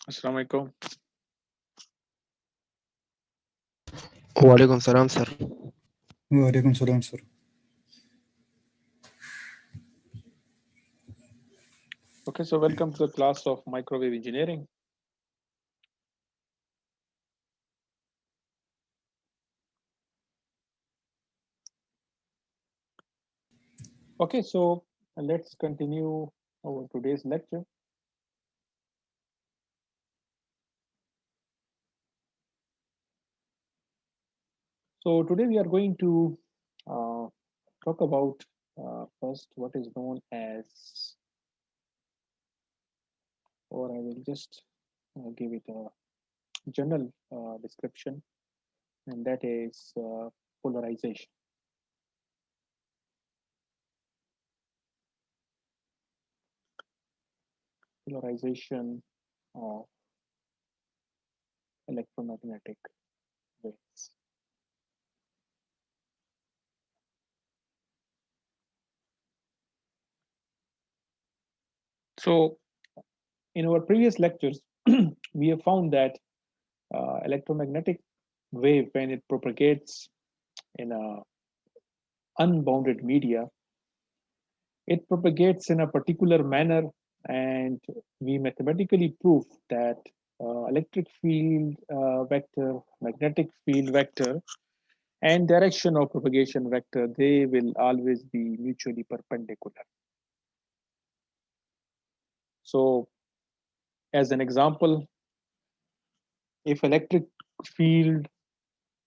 Assalamu alaikum. Walaikum salam, sir. Walaikum salam, sir. Okay, so welcome to the class of microwave engineering. Okay, so let's continue our today's lecture. So today we are going to talk about first what is known as, or I will just give it a general description, and that is polarization. Polarization of electromagnetic waves. So in our previous lectures, we have found that electromagnetic wave, when it propagates in a unbounded media, it propagates in a particular manner, and we mathematically prove that electric field vector, magnetic field vector, and direction of propagation vector, they will always be mutually perpendicular. So as an example, if electric field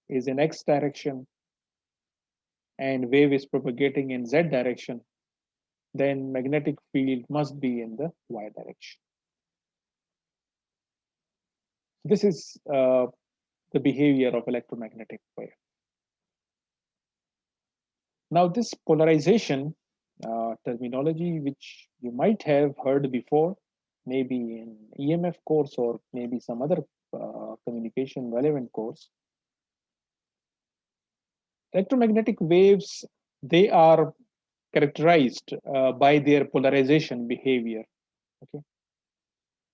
is in x direction and wave is propagating in z direction, then magnetic field must be in the y direction. This is the behavior of electromagnetic wave. Now, this polarization terminology, which you might have heard before, maybe in EMF course or maybe some other communication relevant course, electromagnetic waves, they are characterized by their polarization behavior. Okay.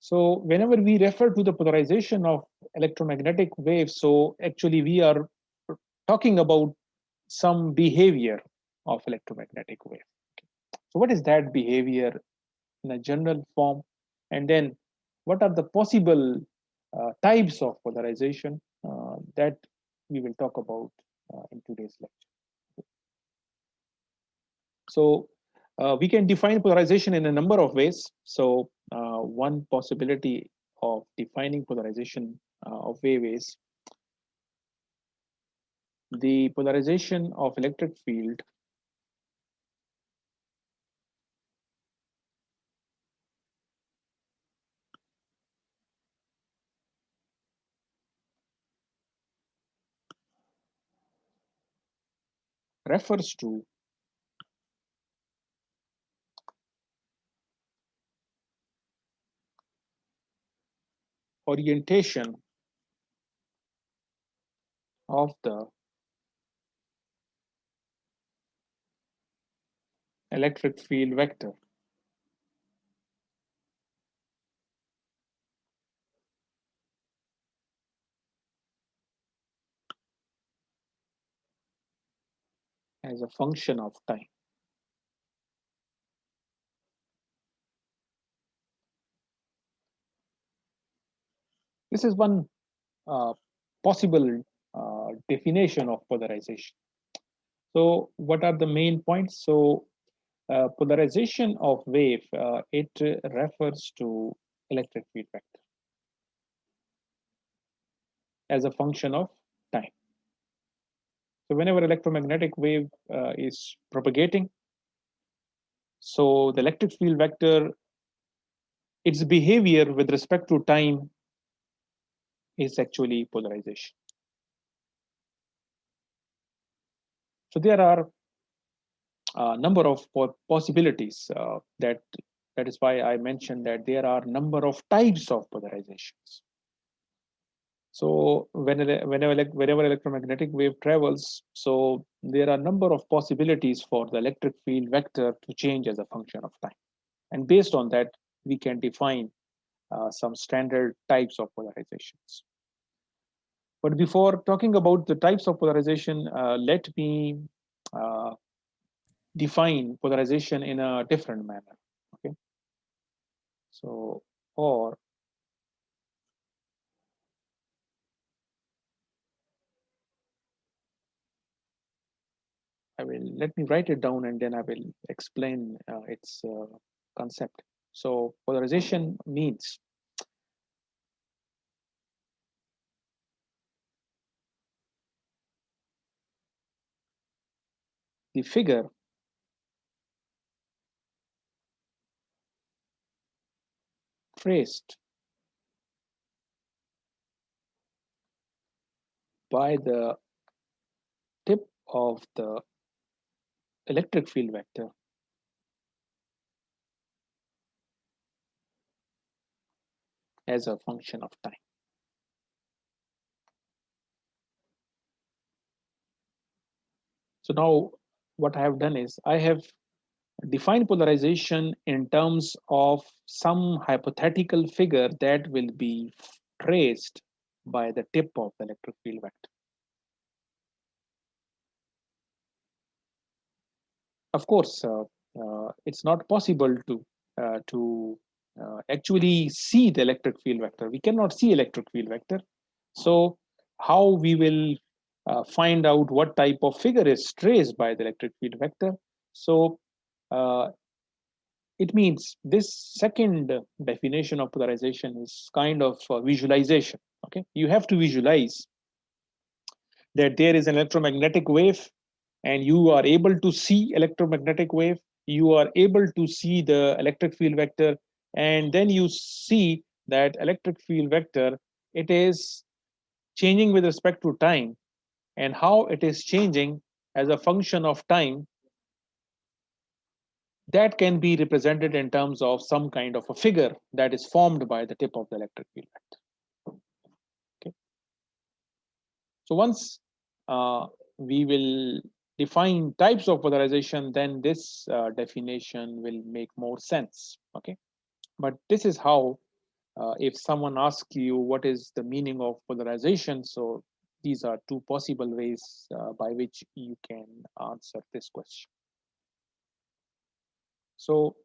So whenever we refer to the polarization of electromagnetic waves, so actually we are talking about some behavior of electromagnetic wave. Okay. So what is that behavior in a general form? And then what are the possible types of polarization that we will talk about in today's lecture. So we can define polarization in a number of ways. So one possibility of defining polarization of wave is the polarization of electric field refers to orientation of the electric field vector as a function of time. This is one possible definition of polarization. So what are the main points? So polarization of wave, it refers to electric field vector as a function of time. So whenever electromagnetic wave is propagating, so the electric field vector, its behavior with respect to time is actually polarization. So there are a number of possibilities that is why I mentioned that there are number of types of polarizations. So whenever electromagnetic wave travels, so there are a number of possibilities for the electric field vector to change as a function of time. And based on that, we can define some standard types of polarizations. But before talking about the types of polarization, let me define polarization in a different manner. Okay. So, or I will let me write it down and then I will explain its concept. So, polarization means the figure traced by the tip of the electric field vector as a function of time. So now what I have done is I have defined polarization in terms of some hypothetical figure that will be traced by the tip of the electric field vector. Of course, it's not possible to actually see the electric field vector. We cannot see electric field vector. So how we will find out what type of figure is traced by the electric field vector? So it means this second definition of polarization is kind of visualization. Okay, you have to visualize that there is an electromagnetic wave and you are able to see electromagnetic wave, you are able to see the electric field vector, and then you see that electric field vector, it is changing with respect to time, and how it is changing as a function of time, that can be represented in terms of some kind of a figure that is formed by the tip of the electric field vector. Okay. So once we will define types of polarization, then this definition will make more sense. Okay, but this is how if someone asks you what is the meaning of polarization, so these are two possible ways by which you can answer this question. So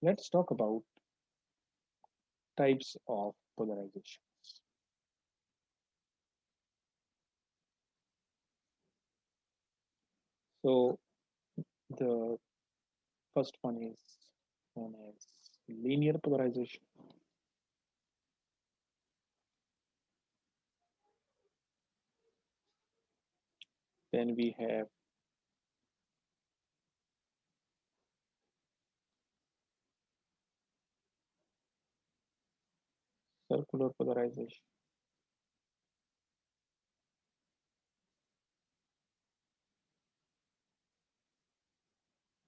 let's talk about types of polarization. So the first one is known as linear polarization. Then we have circular polarization.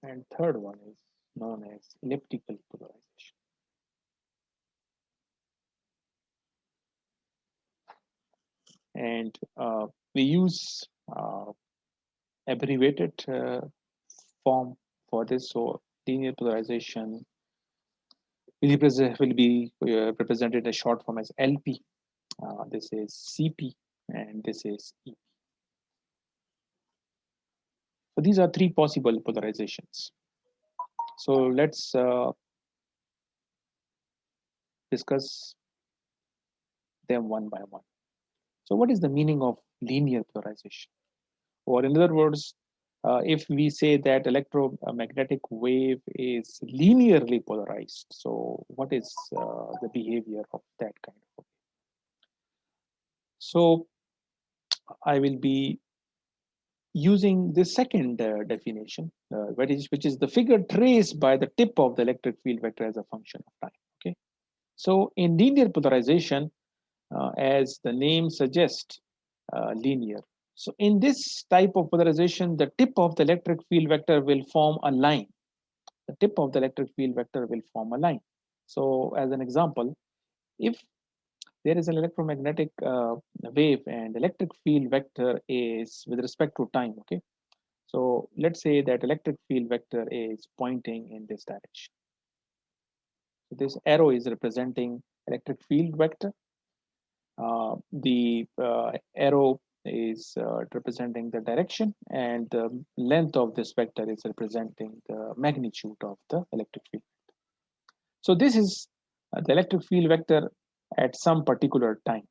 And third one is known as elliptical polarization. And we use abbreviated form for this. So linear polarization will be represented as short form as LP. This is CP, and this is EP. So these are three possible polarizations. So let's discuss them one by one. So what is the meaning of linear polarization? Or in other words, if we say that electromagnetic wave is linearly polarized, so what is the behavior of that kind of wave? So I will be using the second definition, which is the figure traced by the tip of the electric field vector as a function of time. Okay, so in linear polarization, as the name suggests, linear. So in this type of polarization, the tip of the electric field vector will form a line. The tip of the electric field vector will form a line. So as an example, if there is an electromagnetic wave and electric field vector is with respect to time, okay? So let's say that electric field vector is pointing in this direction. So this arrow is representing electric field vector. The arrow is representing the direction, and the length of this vector is representing the magnitude of the electric field. So this is the electric field vector at some particular time.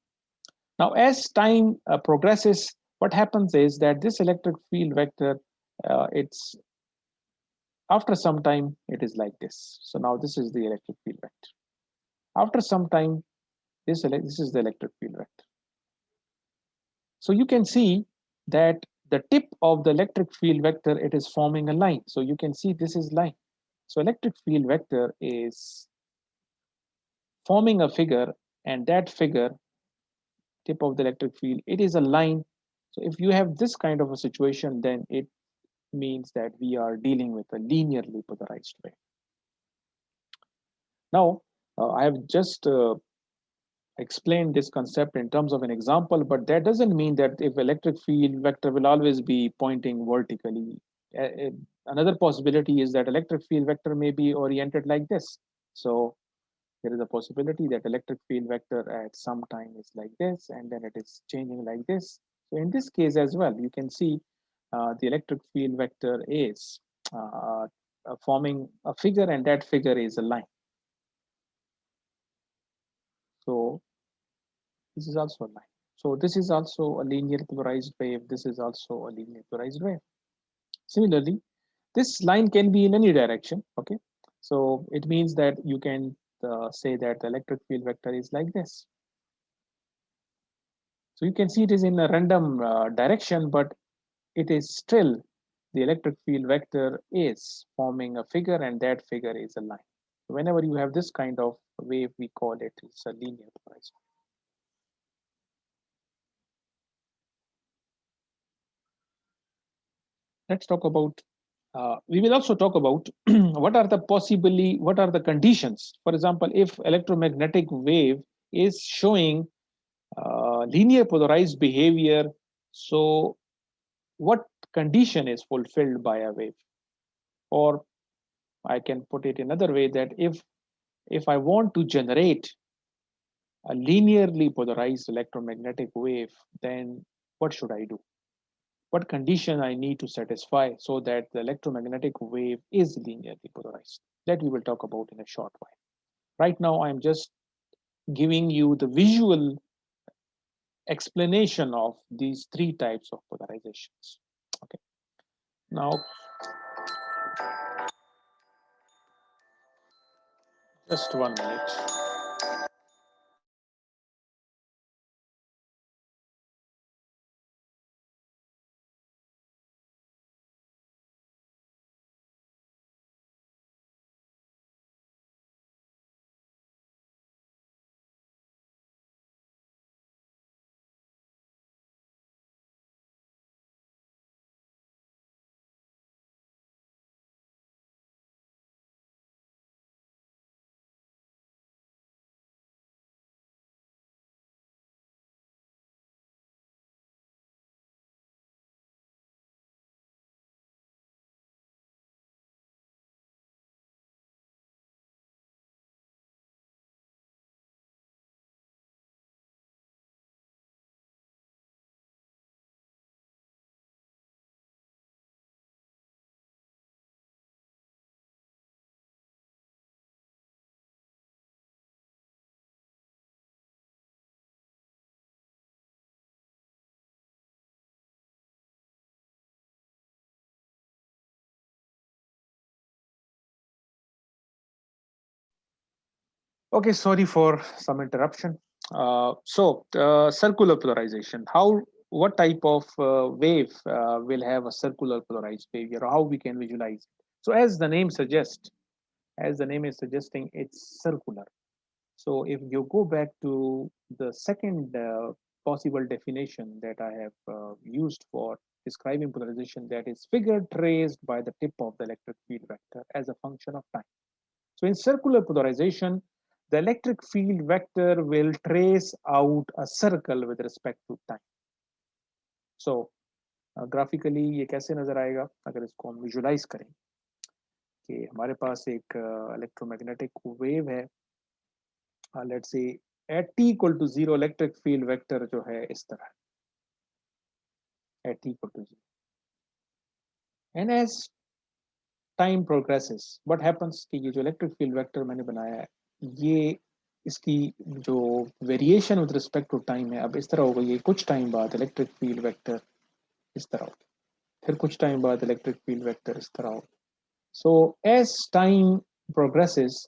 Now, as time progresses, what happens is that this electric field vector, it's after some time, it is like this. So now this is the electric field vector. After some time, this is the electric field vector. So you can see that the tip of the electric field vector, it is forming a line. So you can see this is line. So electric field vector is forming a figure, and that figure, tip of the electric field, it is a line. So if you have this kind of a situation, then it means that we are dealing with a linearly polarized wave. Now, I have just explained this concept in terms of an example, but that doesn't mean that if electric field vector will always be pointing vertically. Another possibility is that electric field vector may be oriented like this. So there is a possibility that electric field vector at some time is like this, and then it is changing like this. So in this case as well, you can see the electric field vector is forming a figure, and that figure is a line. So this is also a line. So this is also a linear polarized wave. This is also a linear polarized wave. Similarly, this line can be in any direction. Okay, so it means that you can say that the electric field vector is like this. So you can see it is in a random direction, but it is still the electric field vector is forming a figure, and that figure is a line. Whenever you have this kind of wave, we call it is a linear polarized wave. Let's talk about. We will also talk about what are the conditions. For example, if electromagnetic wave is showing linear polarized behavior, so what condition is fulfilled by a wave? Or I can put it another way, that if I want to generate a linearly polarized electromagnetic wave, then what should I do? What condition I need to satisfy so that the electromagnetic wave is linearly polarized? That we will talk about in a short while. Right now, I'm just giving you the visual explanation of these three types of polarizations. Okay. Now, just 1 minute. Okay, sorry for some interruption. Circular polarization. What type of wave will have a circular polarized behavior? How we can visualize it? So, as the name is suggesting, it's circular. So, if you go back to the second possible definition that I have used for describing polarization, that is figure traced by the tip of the electric field vector as a function of time. So in circular polarization, the electric field vector will trace out a circle with respect to time. So graphically ये कैसे नजर आएगा अगर इसको हम visualise करें कि हमारे पास एक इलेक्ट्रोमैग्नेटिक वेव है let's say at t equal to 0 electric field vector जो है इस तरह at t equal to 0 and as time progresses what happens कि ये जो इलेक्ट्रिक फील्ड वेक्टर मैंने बनाया है ये इसकी जो variation with respect to time है अब इस तरह होगा। ये कुछ टाइम बाद इलेक्ट्रिक फील्ड वेक्टर इस तरह होगा, फिर कुछ टाइम बाद इलेक्ट्रिक फील्ड वेक्टर इस तरह होगा। So as time progresses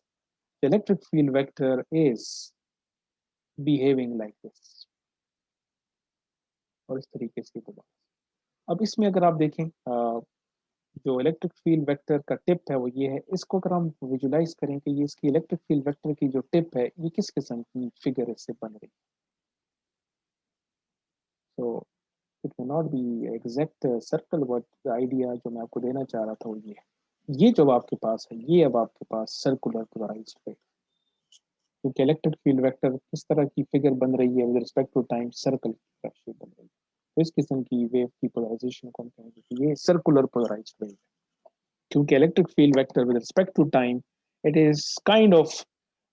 the electric field vector is behaving like this और इस तरीके से तो अब इसमें अगर आप देखें जो इलेक्ट्रिक फील्ड वेक्टर का टिप है वो ये है। इसको अगर हम विजुलाइज करें कि ये इसकी इलेक्ट्रिक फील्ड वेक्टर की जो टिप है ये किस किस्म की फिगर इससे बन रही है। तो it may not be exact circle but the idea जो मैं आपको देना चाह रहा था वो ये जो आपके पास है ये अब आपके पास सर्कुलर पोलराइज्ड है क्योंकि इलेक्ट्रिक फील्ड वेक्टर किस तरह की फिगर बन रही है with respect to time circle की शेप बन रही है। तो इस किस्म की वेव की पोलराइजेशन को हम कहेंगे कि ये सर्कुलर पोलराइज्ड वेव है क्योंकि electric field vector with respect to time it is kind of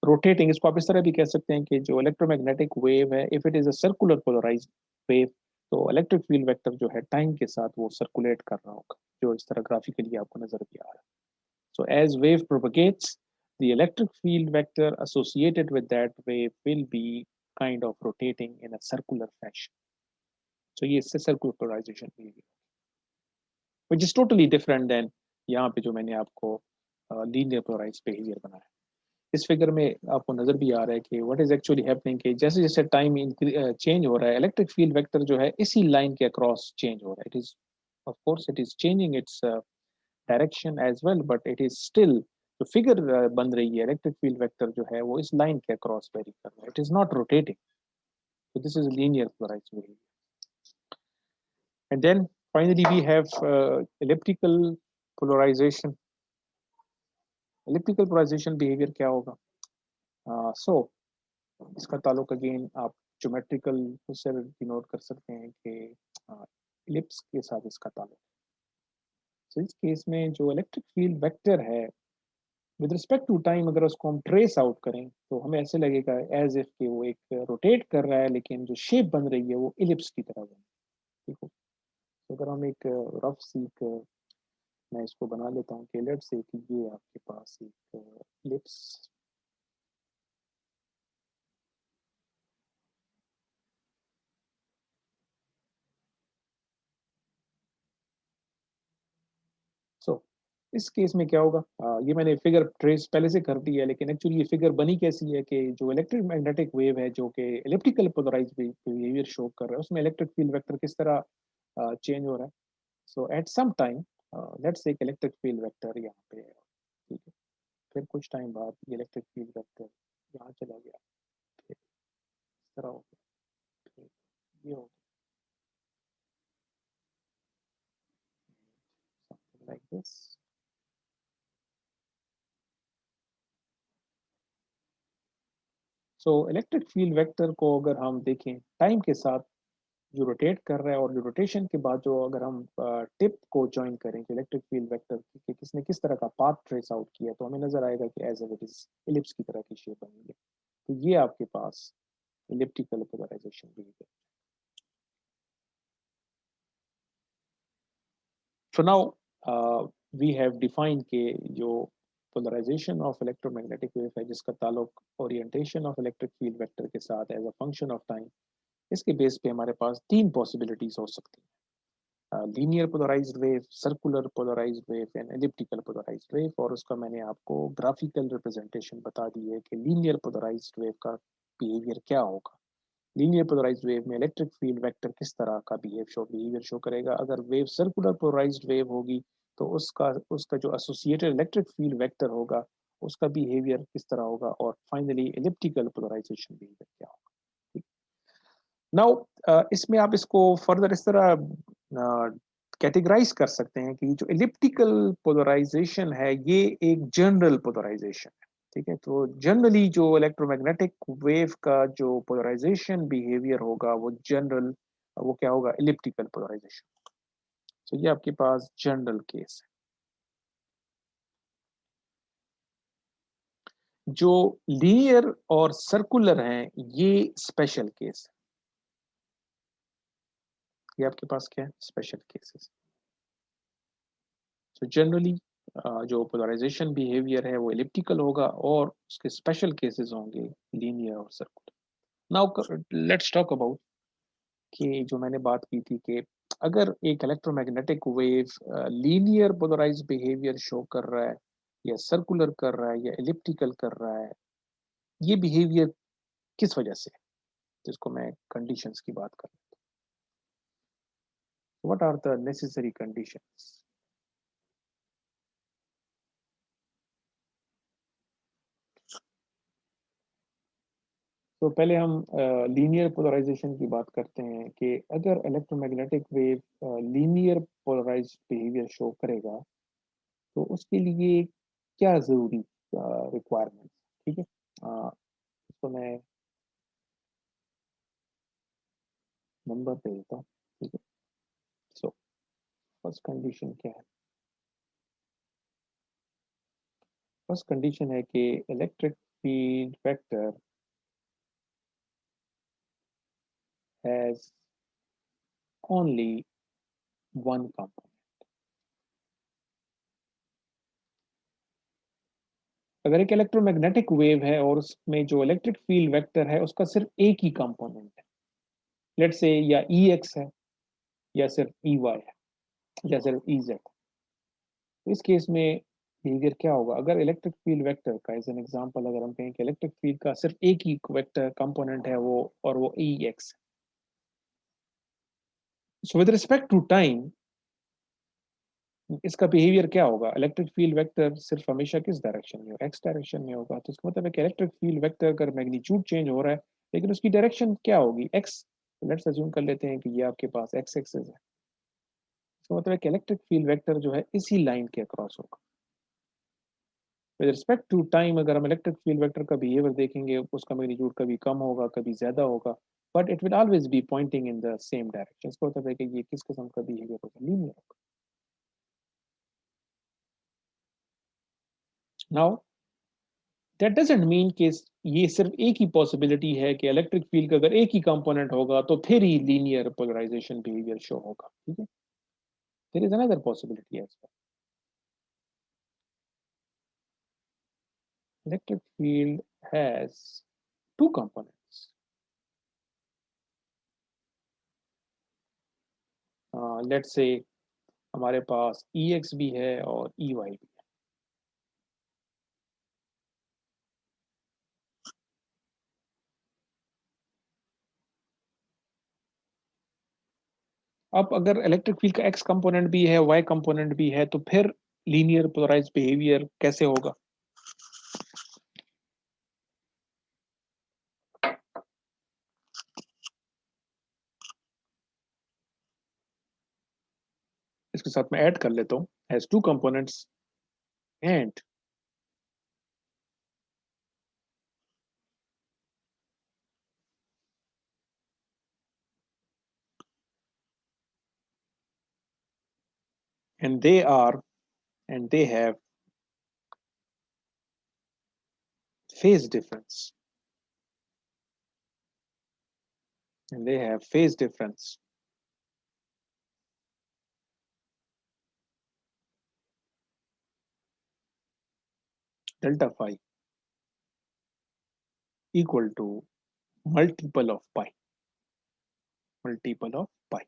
rotating. इसको आप इस तरह भी कह सकते हैं कि जो इलेक्ट्रोमैग्नेटिक वेव है if it is a circular polarised wave तो इलेक्ट्रिक फील्ड वेक्टर जो है टाइम के साथ वो सर्कुलेट कर रहा होगा जो इस तरह ग्राफिकली आपको नजर भी आ रहा है। So as wave propagates, the electric field vector associated with that wave will be kind of rotating in a circular fashion. So ये इससे circular polarization behavior, which is totally different than यहाँ पे जो मैंने आपको linear polarized behavior बनाया। इस figure में आपको नजर भी आ रहा है कि what is actually happening कि जैसे जैसे टाइम चेंज हो रहा है इलेक्ट्रिक फील्ड वेक्टर जो है इसी लाइन के अक्रॉस चेंज हो रहा है। It is of course it is changing its direction as well but it is still जो फिगर बन रही है इलेक्ट्रिक फील्ड वेक्टर जो है वो इस लाइन के अक्रॉस वेरी कर रहा है। It is not rotating so this is linear polarized behavior and then finally we have elliptical polarization। elliptical polarization behavior क्या होगा? So इसका ताल्लुक अगेन आप ज्योमेट्रिकल से डिनोट कर सकते हैं कि इलिप्स के साथ इसका ताल्लुक। so इस केस में जो इलेक्ट्रिक फील्ड वेक्टर है विद रिस्पेक्ट टू टाइम अगर उसको हम ट्रेस आउट करें तो हमें ऐसे लगेगा एज इफ कि वो एक रोटेट कर रहा है लेकिन जो शेप बन रही है वो इलिप्स की तरह बन। ठीक है तो अगर हम एक रफ सी मैं इसको बना लेता हूँ कि लेट्स से कि ये आपके पास एक इलिप्स सो इस केस में क्या होगा ये मैंने फिगर ट्रेस पहले से कर दी है लेकिन एक्चुअली ये फिगर बनी कैसी है कि जो इलेक्ट्रिक मैग्नेटिक वेव है जो कि इलेक्ट्रिकल पोलराइज्ड बिहेवियर शो कर रहा है उसमें इलेक्ट्रिक फील्ड वेक्टर किस तरह चेंज हो रहा है। So at some time, let's say electric field vector यहाँ पे है ठीक है फिर कुछ टाइम बाद ये इलेक्ट्रिक फील्ड वेक्टर यहाँ चला गया फिर इस तरह हो गया फिर ये हो गया something like this। So electric field vector को अगर हम देखें टाइम के साथ जो रोटेट कर रहा है और जो रोटेशन के बाद जो अगर हम टिप को ज्वाइन करें कि इलेक्ट्रिक फील्ड वेक्टर कि किसने किस तरह का पाथ ट्रेस आउट किया तो हमें नजर आएगा कि एज इट इज इलिप्स की तरह की शेप बनेगी। तो ये आपके पास इलिप्टिकल पोलराइजेशन भी है। So now we have defined के जो polarization of electromagnetic wave है जिसका ताल्लुक orientation of electric field vector के साथ as a function of time इसके बेस पे हमारे पास तीन possibilities हो सकती हैं linear polarized wave, circular polarized wave and elliptical polarized wave। और उसका मैंने आपको graphical representation बता दी है कि linear polarized wave का behavior क्या होगा। लीनियर पोलराइज्ड वेव में इलेक्ट्रिक फील्ड वेक्टर किस तरह का बिहेवियर शो करेगा। अगर वेव सर्कुलर पोलराइज्ड वेव होगी तो उसका उसका जो एसोसिएटेड इलेक्ट्रिक फील्ड वेक्टर होगा उसका बिहेवियर किस तरह होगा और फाइनली इलिप्टिकल पोलराइजेशन बिहेवियर क्या होगा। नाउ इसमें आप इसको फर्दर इस तरह कैटेगराइज कर सकते हैं कि जो इलिप्टिकल पोलराइजेशन है ये एक जनरल पोलराइजेशन है। ठीक है तो जनरली जो इलेक्ट्रोमैग्नेटिक वेव का जो पोलराइजेशन बिहेवियर होगा वो जनरल वो क्या होगा इलिप्टिकल पोलराइजेशन। तो ये आपके पास जनरल केस है। जो लीनियर और सर्कुलर हैं ये स्पेशल केस है। ये आपके पास क्या है? Special cases. तो जनरली जो पोलराइजेशन बिहेवियर है वो एलिप्टिकल होगा और उसके स्पेशल केसेस होंगे लीनियर और circular. Now let's talk about कि जो मैंने बात की थी कि अगर एक electromagnetic wave linear polarise behaviour show कर रहा है या सर्कुलर कर रहा है या एलिप्टिकल कर रहा है, ये बिहेवियर किस वजह से है? जिसको मैं कंडीशंस की बात कर, what are the necessary conditions? तो पहले हम लीनियर पोलराइजेशन की बात करते हैं कि अगर electromagnetic wave linear polarise behaviour show करेगा तो उसके लिए क्या ज़रूरी रिक्वायरमेंट, ठीक है? इसको मैं नंबर दे देता हूँ, ठीक है? सो फर्स्ट कंडीशन क्या है? फर्स्ट कंडीशन है कि electric field vector has only one component. अगर एक इलेक्ट्रोमैग्नेटिक वेव है और उसमें जो इलेक्ट्रिक फील्ड वेक्टर है उसका सिर्फ एक ही कंपोनेंट है, लेट्स से या ई एक्स है या सिर्फ ई वाई है या सिर्फ ई जेड, तो इस केस में बिहेवियर क्या होगा? अगर इलेक्ट्रिक फील्ड वेक्टर का एज एन एग्जांपल अगर हम कहें कि इलेक्ट्रिक फील्ड का सिर्फ एक ही वेक्टर कंपोनेंट है वो, और वो E x, so with respect to time इसका बिहेवियर क्या होगा? इलेक्ट्रिक फील्ड वेक्टर सिर्फ हमेशा किस डायरेक्शन में, एक्स डायरेक्शन में होगा। तो इसका मतलब है कि इलेक्ट्रिक फील्ड वेक्टर अगर मैग्नीट्यूड चेंज हो रहा है लेकिन उसकी डायरेक्शन क्या होगी? एक्स। लेट्स अज्यूम कर लेते हैं कि ये आपके पास एक्स एक्सिस है, इसका मतलब है कि इलेक्ट्रिक फील्ड वेक्टर जो है इसी लाइन के अक्रॉस होगा। विद रिस्पेक्ट टू टाइम अगर हम इलेक्ट्रिक फील्ड वेक्टर का बिहेवियर देखेंगे उसका मैग्नीट्यूड कभी कम होगा कभी ज्यादा होगा, but it will always be pointing in the same direction. इसका मतलब है कि ये किस किस्म का बिहेवियर होगा? लीनियर होगा। नाउ दैट डजंट मीन कि ये सिर्फ एक ही पॉसिबिलिटी है कि इलेक्ट्रिक फील्ड का अगर एक ही कंपोनेंट होगा तो फिर ही लीनियर पोलराइजेशन बिहेवियर शो होगा, ठीक है? There is another possibility as well. Electric field has two components, let's say हमारे पास ई एक्स भी है और ई वाई भी है। अब अगर इलेक्ट्रिक फील्ड का एक्स कंपोनेंट भी है वाई कंपोनेंट भी है तो फिर लीनियर पोलराइज बिहेवियर कैसे होगा? इसके साथ मैं ऐड कर लेता हूँ, has two components and and they are and they have phase difference and they have phase difference delta phi equal to multiple of pi, multiple of pi.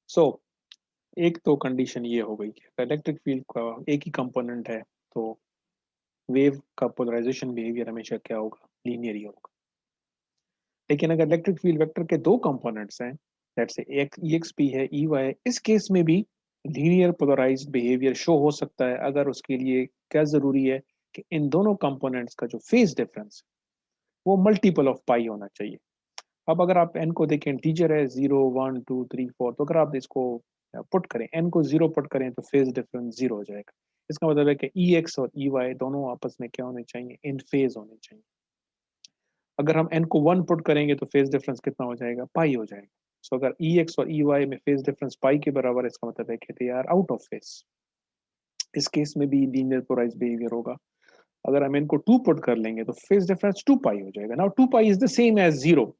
So एक तो कंडीशन ये हो गई कि इलेक्ट्रिक फील्ड का एक ही component है तो वेव का पोलराइजेशन बिहेवियर हमेशा क्या होगा? लीनियर ही होगा। लेकिन अगर इलेक्ट्रिक फील्ड वेक्टर के दो कंपोनेंट्स हैं, लेट्स से एक एक्स भी है ई वाई, इस केस में भी लीनियर पोलराइज्ड बिहेवियर शो हो सकता है। अगर उसके लिए क्या जरूरी है कि इन दोनों कंपोनेंट्स का जो फेज डिफरेंस वो मल्टीपल ऑफ पाई होना चाहिए। अब अगर आप एन को देखें, इंटीजर है 0 1 2 3 4, तो अगर आप इसको पुट करें, एन को 0 पुट करें तो फेज डिफरेंस 0 हो जाएगा। इसका मतलब है कि ई एक्स और ई वाई दोनों आपस में क्या होने चाहिए? इन फेज होने चाहिए। अगर हम एन को 1 पुट करेंगे तो फेज डिफरेंस कितना हो जाएगा? पाई हो जाएगा। सो अगर EX और EY में फेज डिफरेंस पाई के बराबर है, इसका मतलब है कि they are out of phase. इस केस में भी लीनियर पोलराइज्ड बिहेवियर होगा। अगर हम इनको 2 पुट कर लेंगे तो फेज डिफरेंस 2 पाई हो जाएगा। Now 2 pi is the same as 0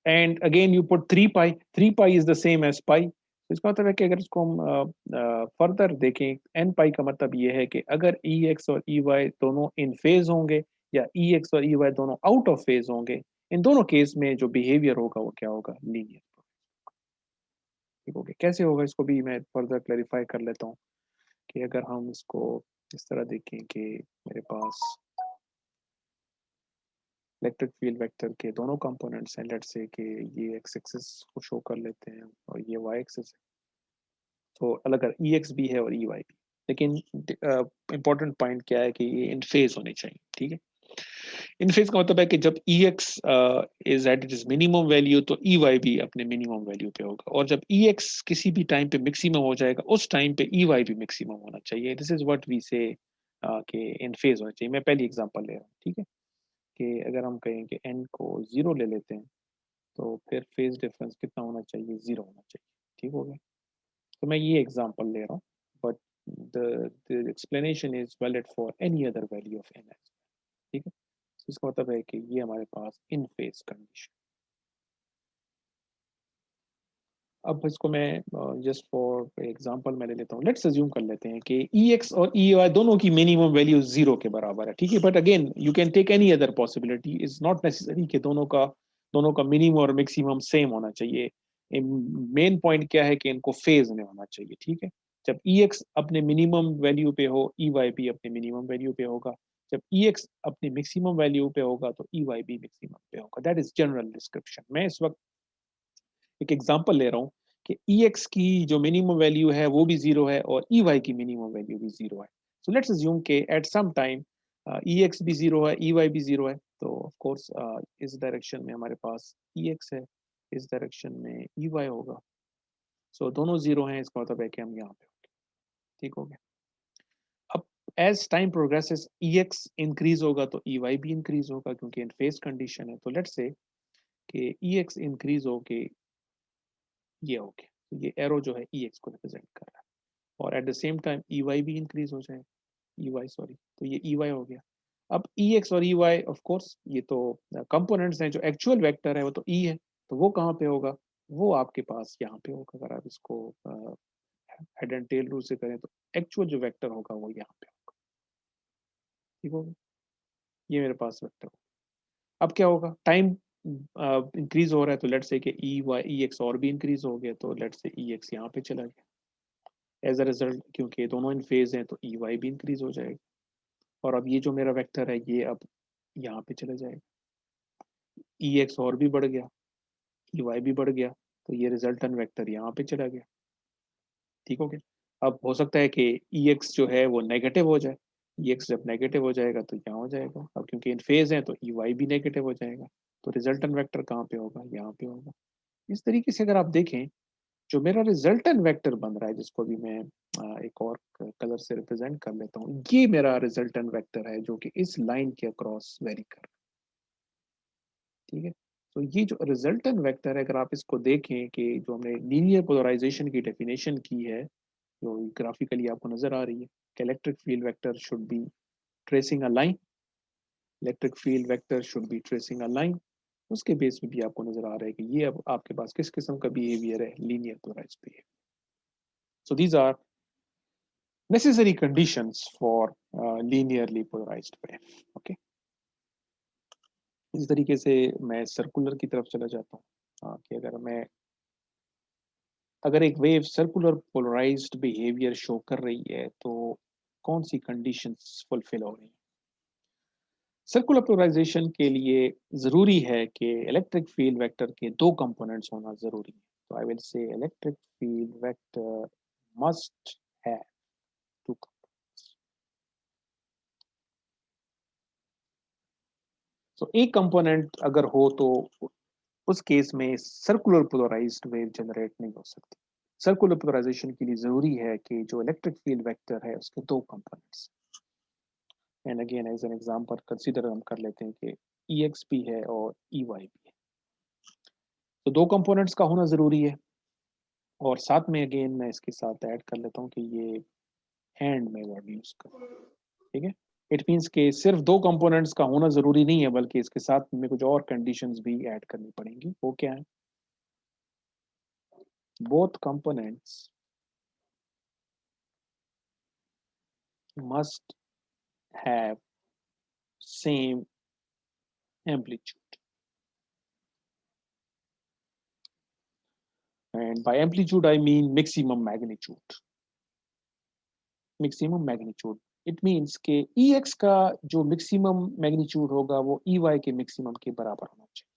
and again you put 3 pi, 3 pi is the same as pi. तो इसका मतलब है कि अगर इसको हम फर्दर देखें, n पाई का मतलब ये है कि अगर EX और EY दोनों इन फेज होंगे या EX और EY दोनों आउट ऑफ फेज होंगे, इन दोनों केस में जो बिहेवियर होगा वो क्या होगा, लीनियर। ठीक हो गया। कैसे होगा इसको भी मैं फर्दर क्लैरिफाई कर लेता हूँ कि अगर हम इसको इस तरह देखें कि मेरे पास इलेक्ट्रिक फील्ड वेक्टर के दोनों कंपोनेंट्स हैं, लेट्स से कि ये एक्स एक्सिस को शो कर लेते हैं और ये वाई एक्सिस है, तो अलग EX भी है और EY भी। लेकिन इंपॉर्टेंट पॉइंट क्या है कि ये इन फेज होने चाहिए। ठीक है, इन फेज का मतलब है कि जब EX is at its minimum value तो EY भी अपने मिनिमम वैल्यू पे होगा, और जब EX किसी भी टाइम पे मैक्सिमम हो जाएगा उस टाइम पे EY भी मैक्सिमम होना चाहिए। दिस इज व्हाट वी से कि इन फेज होना चाहिए। मैं पहली एग्जांपल ले रहा हूँ। ठीक है, कि अगर हम कहें कि n को 0 ले लेते हैं तो फिर फेज डिफरेंस कितना होना चाहिए, 0 होना चाहिए। ठीक हो गया, तो मैं ये एग्जांपल ले रहा हूँ, but the explanation is valid for any other value of n। ठीक है, तो इसका मतलब है कि ये हमारे पास इन फेज कंडीशन। अब इसको मैं जस्ट फॉर एग्जांपल मैं ले लेता हूँ। लेट्स अज्यूम कर लेते हैं कि EX और EY दोनों की मिनिमम वैल्यू 0 के बराबर है। ठीक है, but again you can take any other possibility, is not necessary कि दोनों का मिनिमम और मैक्सिमम सेम होना चाहिए। मेन पॉइंट क्या है कि इनको फेज में होना चाहिए। ठीक है, जब EX अपने मिनिमम वैल्यू पे हो, EY भी अपने मिनिमम वैल्यू पे होगा। जब EX अपने मैक्सिमम वैल्यू पे होगा तो EY भी मैक्सिमम पे होगा। That is general description. मैं इस वक्त एक एग्जांपल ले रहा हूँ कि EX की जो मिनिमम वैल्यू है वो भी 0 है और EY की मिनिमम वैल्यू भी 0 है। सो लेट्स अज्यूम कि एट सम टाइम EX भी 0 है, EY भी 0 है, तो ऑफ कोर्स इस डायरेक्शन में हमारे पास EX है, इस डायरेक्शन में EY होगा। सो दोनों 0 हैं, इसका मतलब है कि हम यहाँ पे होंगे। ठीक हो गया। अब as time progresses EX increase होगा तो EY भी इंक्रीज होगा, क्योंकि इन फेज कंडीशन है। तो लेट्स से कि EX इंक्रीज होके ये हो गया, तो ये एरो जो है EX को रिप्रेजेंट कर रहा है, और at the same time EY भी इंक्रीज हो जाए, EY सॉरी, तो ये EY हो गया। अब EX और EY ऑफ कोर्स ये तो कंपोनेंट्स हैं, जो एक्चुअल वेक्टर है वो तो E है, तो वो कहाँ पे होगा, वो आपके पास यहाँ पे होगा। अगर आप इसको हेड एंड टेल रूल से करें तो एक्चुअल जो वेक्टर होगा वो यहाँ पे होगा। ठीक होगा, ये मेरे पास वेक्टर होगा। अब क्या होगा, टाइम इंक्रीज हो रहा है, तो लेट्स से कि EX और भी इंक्रीज हो गया, तो लेट्स से EX यहाँ पे चला गया। एज अ रिजल्ट, क्योंकि दोनों इन फेज हैं तो EY भी इंक्रीज हो जाएगा, और अब ये जो मेरा वेक्टर है ये अब यहाँ पे चला जाएगा। EX और भी बढ़ गया, EY भी बढ़ गया, तो ये रिजल्टेंट वेक्टर यहाँ पे चला गया। ठीक हो गया। अब हो सकता है कि EX जो है वो नेगेटिव हो जाए। EX जब नेगेटिव हो जाएगा तो यहाँ हो जाएगा, अब क्योंकि इन फेज है तो EY भी नेगेटिव हो जाएगा, तो रिजल्टेंट वेक्टर कहाँ पे होगा, यहाँ पे होगा। इस तरीके से अगर आप देखें, जो मेरा रिजल्टेंट वेक्टर बन रहा है, जिसको भी मैं एक और कलर से रिप्रेजेंट कर लेता हूँ, ये मेरा रिजल्टेंट वेक्टर है जो कि इस लाइन के अक्रॉस वेरी कर रहा है। ठीक है, तो ये जो रिजल्टेंट वेक्टर है, अगर आप इसको देखें कि जो हमने लीनियर पोलराइजेशन की डेफिनेशन की है, जो ग्राफिकली आपको नजर आ रही है, कि electric field vector should be tracing a line, electric field vector should be tracing a line, उसके बेस में भी आपको नजर आ रहा है कि ये अब आपके पास किस किस्म का बिहेवियर है, linear polarised behaviour. So these are necessary conditions for linearly polarized wave. Okay, इस तरीके से मैं सर्कुलर की तरफ चला जाता हूँ। कि अगर एक wave circular polarised behaviour show कर रही है तो कौन सी कंडीशंस फुलफिल हो रही हैं। सर्कुलर पोलराइजेशन के लिए जरूरी है कि इलेक्ट्रिक फील्ड वेक्टर के दो कंपोनेंट्स होना जरूरी है। तो I will say electric field vector must have two. So एक कंपोनेंट अगर हो तो उस केस में सर्कुलर पोलराइज्ड वेव जनरेट नहीं हो सकती। सर्कुलर पोलराइजेशन के लिए जरूरी है कि जो इलेक्ट्रिक फील्ड वेक्टर है उसके दो components, and again as an example consider हम कर लेते हैं कि EX भी है और EY भी है। तो दो कंपोनेंट्स का होना जरूरी है, और साथ में अगेन मैं इसके साथ ऐड कर लेता हूँ कि ये एंड में वर्ड यूज कर, ठीक है। इट मीन्स कि सिर्फ दो कंपोनेंट्स का होना जरूरी नहीं है, बल्कि इसके साथ में कुछ और कंडीशंस भी ऐड करनी पड़ेंगी। वो क्या है? Both components must have same amplitude, and by amplitude I mean maximum magnitude. Maximum magnitude, it means के EX का जो मैक्सिमम मैग्नीट्यूड होगा वो EY के मैक्सिमम के बराबर होना चाहिए।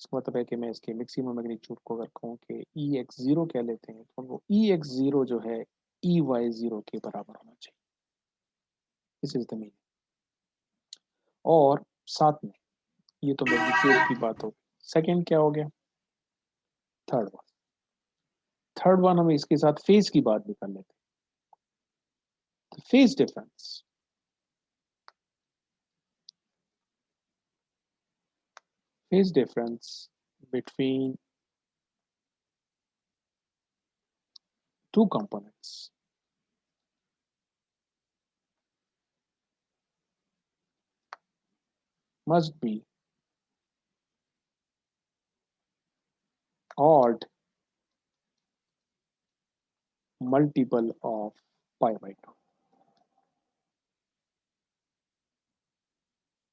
इसका मतलब है कि मैं इसके मैक्सिमम मैग्नीट्यूड को अगर कहूँ कि EX0 कह लेते हैं, तो वो EX0 जो है EY0 के बराबर होना चाहिए। This is the meaning. और साथ में ये तो मैग्नीट्यूड की बात हो। सेकेंड क्या हो गया? थर्ड वन हम इसके साथ फेज की बात भी कर लेते हैं। Phase difference, phase difference between two components must be odd multiple of pi by 2।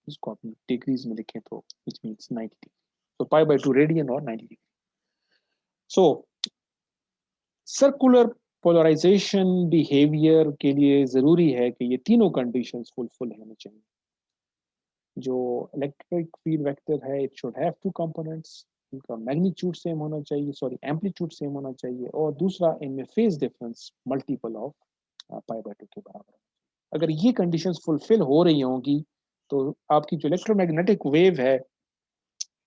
इसको आप डिग्रीज में लिखें तो which means 90 डिग्री, तो pi by 2 रेडियन और 90 डिग्री। सो सर्कुलर पोलराइजेशन बिहेवियर के लिए जरूरी है कि ये तीनों कंडीशंस फुलफिल होनी चाहिए। जो इलेक्ट्रिक फील्ड वेक्टर है, it should have two components, इनका मैग्नीट्यूड सेम होना चाहिए, सॉरी एम्पलीट्यूड सेम होना चाहिए, और दूसरा इनमें phase difference multiple of pi by 2 के बराबर। अगर ये कंडीशंस फुलफिल हो रही होंगी तो आपकी जो इलेक्ट्रोमैग्नेटिक वेव है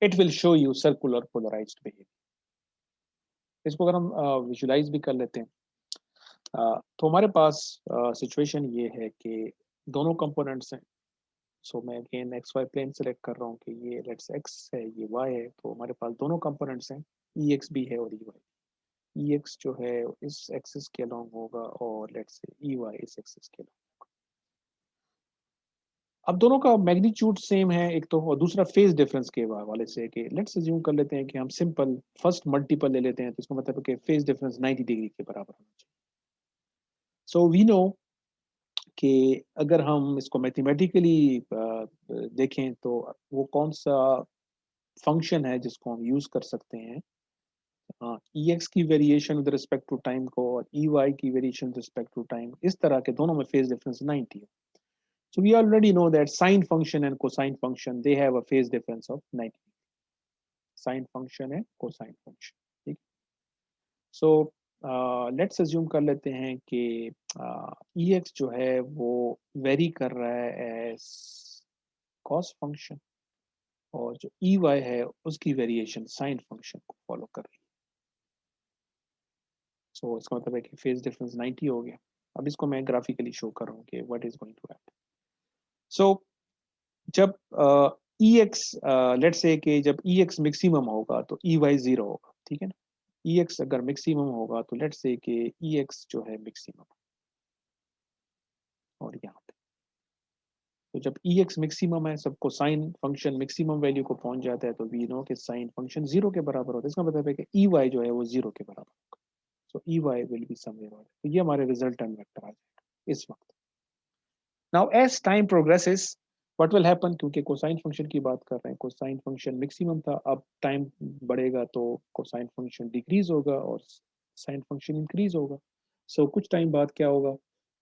it will show you circular polarised behaviour. इसको अगर हम विजुलाइज भी कर लेते हैं, तो हमारे पास सिचुएशन ये है कि दोनों कंपोनेंट्स हैं। सो मैं again X Y plane select कर रहा हूँ कि ये लेट्स एक्स है, ये वाई है, तो हमारे पास दोनों कंपोनेंट्स हैं, ई एक्स भी है और ई वाई। ई एक्स जो है इस एक्सिस के अलोंग होगा और लेट्स से ई वाई इस एक्सिस के अलोंग। अब दोनों का मैग्नीट्यूड सेम है एक तो, और दूसरा फेज डिफरेंस के हवाले से कि लेट्स अज्यूम कर लेते हैं कि हम सिंपल फर्स्ट मल्टीपल ले लेते हैं, तो इसका मतलब है कि फेज डिफरेंस 90 डिग्री के बराबर होना चाहिए। सो वी नो कि अगर हम इसको मैथमेटिकली देखें तो वो कौन सा फंक्शन है जिसको हम यूज कर सकते हैं ई एक्स की variation with respect to time को और ई वाई की वेरिएशन रिस्पेक्ट टू टाइम, इस तरह के दोनों में फेज डिफरेंस 90 है। So we already know that sine function and cosine function they have a phase difference of 90 degree. Sine function है, cosine function, ठीक। So let's assume कर लेते हैं कि ex जो है वो वेरी कर रहा है एज cos function, और जो ey है उसकी वेरिएशन sin function को फॉलो कर रही है। So इसका मतलब है कि फेज डिफरेंस 90 हो गया। अब इसको मैं ग्राफिकली शो कर रहा हूँ कि what is going to happen. So जब EX लेट्स से कि जब EX मैक्सिमम होगा तो EY 0 होगा, ठीक है ना। EX अगर मैक्सिमम होगा तो लेट्स से कि EX जो है मैक्सिमम, और यहाँ पे तो जब EX मैक्सिमम है, सबको साइन फंक्शन मैक्सिमम वैल्यू को पहुंच जाता है, तो वी नो कि साइन फंक्शन 0 के बराबर होता है। इसका मतलब है कि EY जो है वो 0 के बराबर होगा। So EY will be somewhere on, तो ये हमारे रिजल्टेंट वेक्टर आ जाएगा इस वक्त। Now as time progresses what will happen, क्योंकि कोसाइन फंक्शन की बात कर रहे हैं, कोसाइन फंक्शन मैक्सिमम था, अब टाइम बढ़ेगा तो कोसाइन फंक्शन डिक्रीज होगा और साइन फंक्शन इंक्रीज होगा। सो कुछ टाइम बाद क्या होगा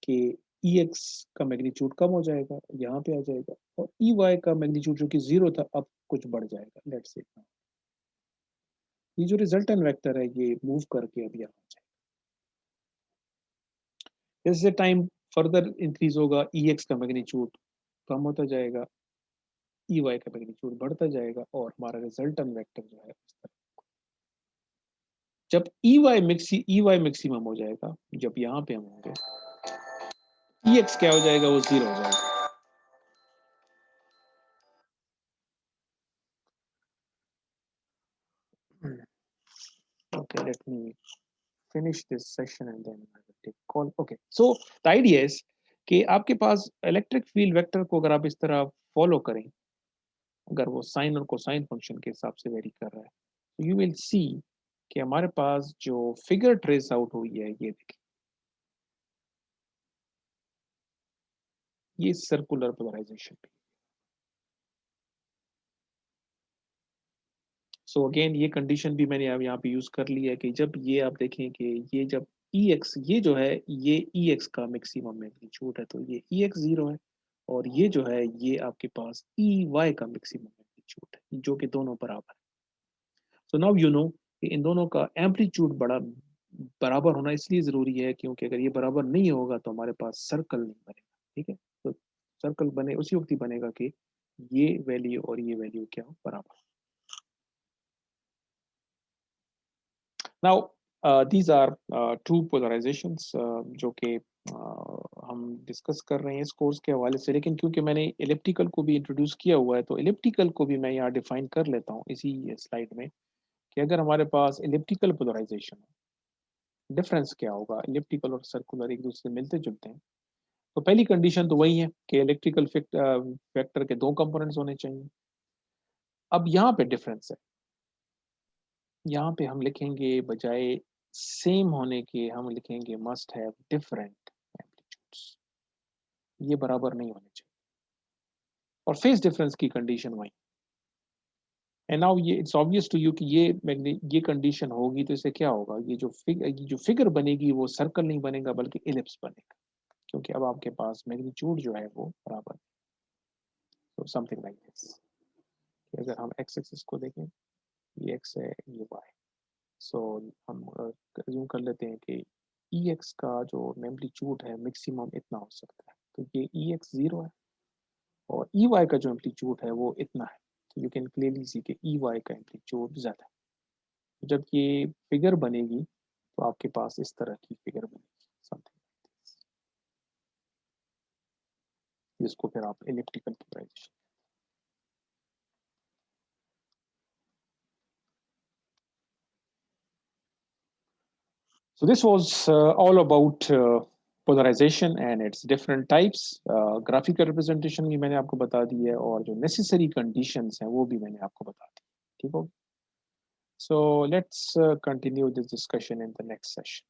कि EX का मैग्नीट्यूड कम हो जाएगा, यहाँ पे आ जाएगा, और EY का मैग्नीट्यूड जो कि 0 था अब कुछ बढ़ जाएगा। लेट्स से ये जो रिजल्टेंट वेक्टर है ये मूव करके अब यहाँ आ जाएगा। जैसे टाइम फर्दर इंक्रीज होगा EX का मैग्नीट्यूड कम होता जाएगा, EY का मैग्नीट्यूड बढ़ता जाएगा, और हमारा रिजल्टेंट वेक्टर जो है इस तरह। जब EY मैक्सिमम हो जाएगा, जब यहाँ पे हम होंगे, EX क्या हो जाएगा, वो 0 हो जाएगा। me finish this session and then I will take call. Okay, so the idea is कि आपके पास इलेक्ट्रिक फील्ड वेक्टर को अगर आप इस तरह फॉलो करें, अगर वो साइन और कोसाइन फंक्शन के हिसाब से वेरी कर रहा है, तो यू विल सी कि हमारे पास जो फिगर ट्रेस आउट हुई है, ये देखिए, ये सर्कुलर पोलराइजेशन। सो अगेन ये कंडीशन भी मैंने अब यहाँ पे यूज कर ली है कि जब ये आप देखें कि ये जब EX, ये जो है ये EX का मैक्सिमम मैग्नीट्यूड है, तो ये EX 0 है, और ये जो है ये आपके पास EY का मैक्सिमम मैग्नीट्यूड है, जो कि दोनों बराबर है। सो नाउ यू नो कि इन दोनों का एम्पलीट्यूड बराबर होना इसलिए जरूरी है क्योंकि अगर ये बराबर नहीं होगा तो हमारे पास सर्कल नहीं बनेगा। ठीक है, तो सर्कल बने उसी वक्त ही बनेगा कि ये वैल्यू और ये वैल्यू क्या हो, बराबर। Now, these are two polarizations जो कि हम डिस्कस कर रहे हैं इस कोर्स के हवाले से, लेकिन क्योंकि मैंने इलिप्टिकल को भी इंट्रोड्यूस किया हुआ है तो इलिप्टिकल को भी मैं यहाँ डिफाइन कर लेता हूँ इसी स्लाइड में कि अगर हमारे पास इलिप्टिकल पोलराइजेशन है, डिफरेंस क्या होगा, इलिप्टिकल और सर्कुलर एक दूसरे से मिलते जुलते हैं। तो पहली कंडीशन तो वही है कि इलेक्ट्रिकल वेक्टर के दो कंपोनेंट्स होने चाहिए। अब यहाँ पे डिफरेंस है, यहाँ पे हम लिखेंगे बजाय सेम होने के हम लिखेंगे मस्ट हैव डिफरेंट एम्पलीट्यूड्स, ये बराबर नहीं होने चाहिए। और फेज डिफरेंस की कंडीशन वही। एंड नाउ ये इट्स ऑब्वियस टू यू कि ये कंडीशन होगी तो इससे क्या होगा, ये जो फिगर बनेगी वो सर्कल नहीं बनेगा बल्कि इलिप्स बनेगा, क्योंकि अब आपके पास मैग्नीट्यूड जो है वो बराबर है। तो समथिंग लाइक दिस, अगर हम एक्स एक्सिस को देखें, ये एक्स है, ये वाई। सो हम अज्यूम कर लेते हैं कि EX का जो एम्पलीट्यूड है मैक्सिमम इतना हो सकता है, तो ये EX 0 है, और EY का जो एम्पलीट्यूड है वो इतना है। तो यू कैन क्लियरली सी कि EY का एम्पलीट्यूड ज़्यादा है। जब ये फिगर बनेगी तो आपके पास इस तरह की फिगर बनेगी, समथिंग जिसको फिर आप elliptical polarisation. So this was all about polarization and its different types. Graphical representation भी मैंने आपको बता दी है, और जो necessary conditions हैं वो भी मैंने आपको बता दी। ठीक हो? So let's continue this discussion in the next session.